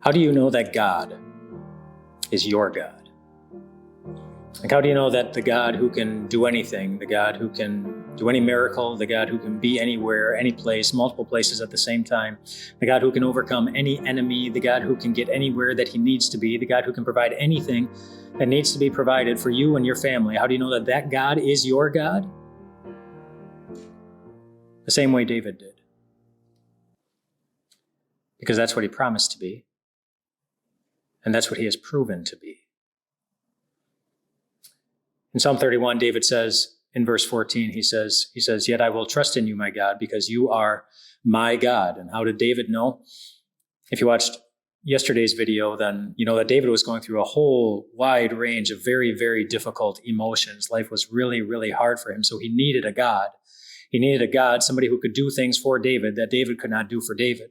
How do you know that God is your God? Like, how do you know that the God who can do anything, the God who can do any miracle, the God who can be anywhere, any place, multiple places at the same time, the God who can overcome any enemy, the God who can get anywhere that he needs to be, the God who can provide anything that needs to be provided for you and your family, how do you know that that God is your God? The same way David did. Because that's what he promised to be. And that's what he has proven to be. In Psalm 31, David says, in verse 14, he says, "Yet I will trust in you, my God, because you are my God." And how did David know? If you watched yesterday's video, then you know that David was going through a whole wide range of very, very difficult emotions. Life was really, really hard for him. So he needed a God. He needed a God, somebody who could do things for David that David could not do for David.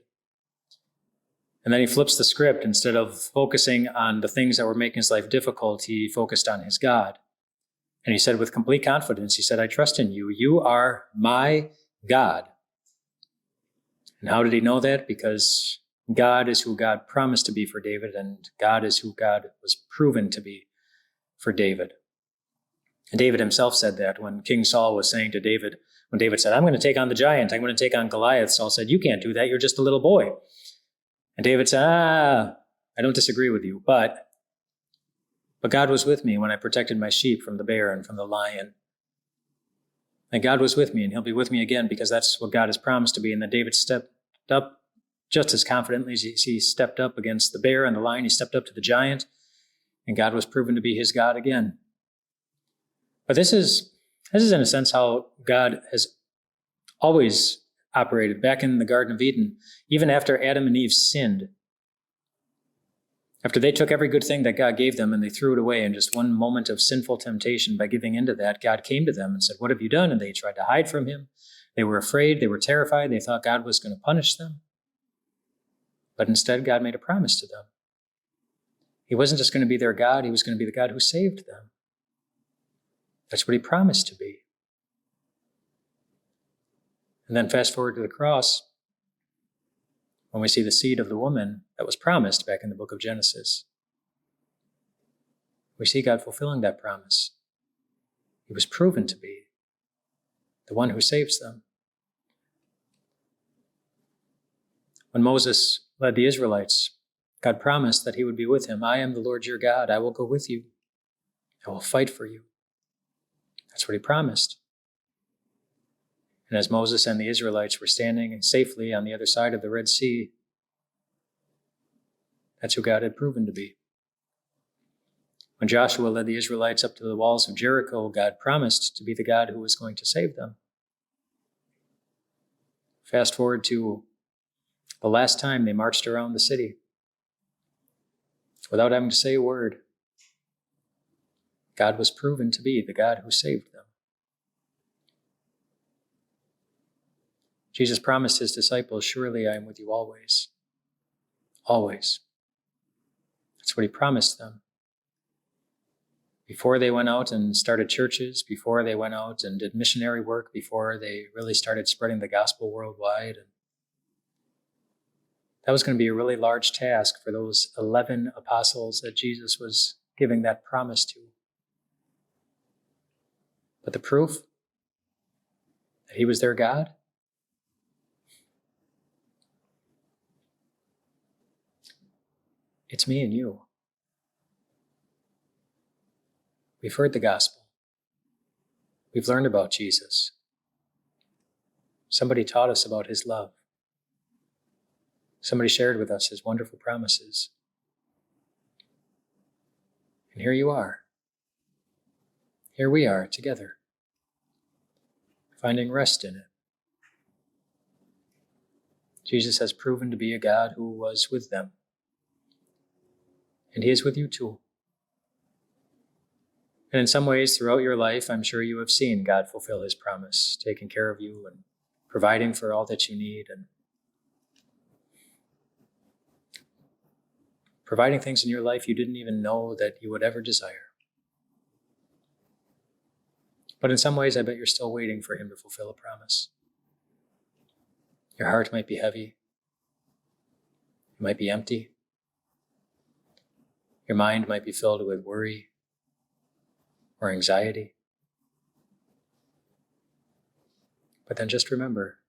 And then he flips the script. Instead of focusing on the things that were making his life difficult, he focused on his God. And he said with complete confidence, he said, "I trust in you. You are my God." And how did he know that? Because God is who God promised to be for David, and God is who God was proven to be for David. And David himself said that when King Saul was saying to David, when David said, "I'm going to take on the giant, I'm going to take on Goliath," Saul said, "You can't do that. You're just a little boy." And David said, I don't disagree with you, but God was with me when I protected my sheep from the bear and from the lion. And God was with me, and he'll be with me again, because that's what God has promised to be. And then David stepped up just as confidently as he stepped up against the bear and the lion. He stepped up to the giant, and God was proven to be his God again. But this is in a sense how God has always operated. Back in the Garden of Eden, even after Adam and Eve sinned, after they took every good thing that God gave them and they threw it away in just one moment of sinful temptation by giving into that, God came to them and said, "What have you done?" And they tried to hide from him. They were afraid. They were terrified. They thought God was going to punish them. But instead, God made a promise to them. He wasn't just going to be their God. He was going to be the God who saved them. That's what he promised to be. And then fast forward to the cross, when we see the seed of the woman that was promised back in the book of Genesis. We see God fulfilling that promise. He was proven to be the one who saves them. When Moses led the Israelites, God promised that he would be with him. "I am the Lord your God. I will go with you. I will fight for you." That's what he promised. And as Moses and the Israelites were standing safely on the other side of the Red Sea, that's who God had proven to be. When Joshua led the Israelites up to the walls of Jericho, God promised to be the God who was going to save them. Fast forward to the last time they marched around the city, without having to say a word, God was proven to be the God who saved them. Jesus promised his disciples, "Surely I am with you always." Always. That's what he promised them. Before they went out and started churches, before they went out and did missionary work, before they really started spreading the gospel worldwide. And that was going to be a really large task for those 11 apostles that Jesus was giving that promise to. But the proof that he was their God? It's me and you. We've heard the gospel. We've learned about Jesus. Somebody taught us about his love. Somebody shared with us his wonderful promises. And here you are. Here we are together, finding rest in it. Jesus has proven to be a God who was with them. And he is with you too. And in some ways, throughout your life, I'm sure you have seen God fulfill his promise, taking care of you and providing for all that you need and providing things in your life you didn't even know that you would ever desire. But in some ways, I bet you're still waiting for him to fulfill a promise. Your heart might be heavy. It might be empty. Your mind might be filled with worry or anxiety. But then just remember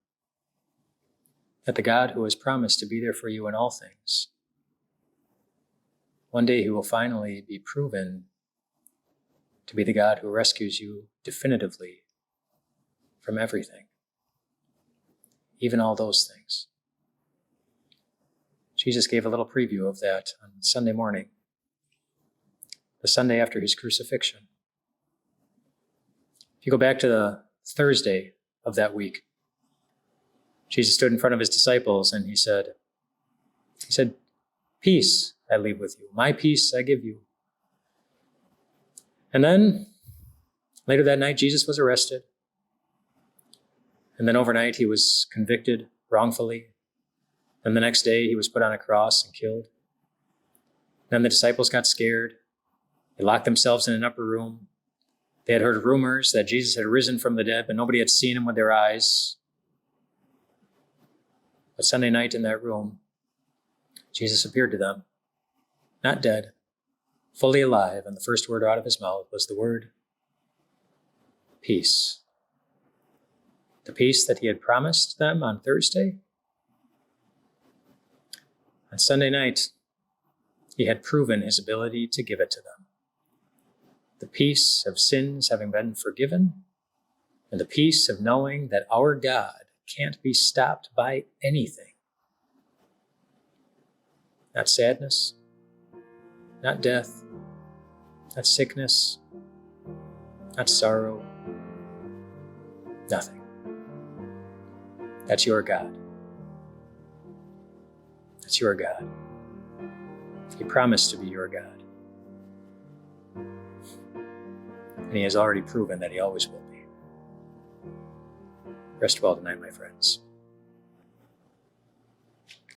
that the God who has promised to be there for you in all things, one day he will finally be proven to be the God who rescues you definitively from everything, even all those things. Jesus gave a little preview of that on Sunday morning, the Sunday after his crucifixion. If you go back to the Thursday of that week, Jesus stood in front of his disciples and he said, "Peace I leave with you. My peace I give you." And then later that night, Jesus was arrested. And then overnight, he was convicted wrongfully. And the next day, he was put on a cross and killed. Then the disciples got scared. They locked themselves in an upper room. They had heard rumors that Jesus had risen from the dead, but nobody had seen him with their eyes. But Sunday night in that room, Jesus appeared to them, not dead, fully alive, and the first word out of his mouth was the word peace. The peace that he had promised them on Thursday. On Sunday night, he had proven his ability to give it to them. The peace of sins having been forgiven, and the peace of knowing that our God can't be stopped by anything. Not sadness, not death, not sickness, not sorrow, nothing. That's your God. That's your God. He promised to be your God. And he has already proven that he always will be. Rest well tonight, my friends.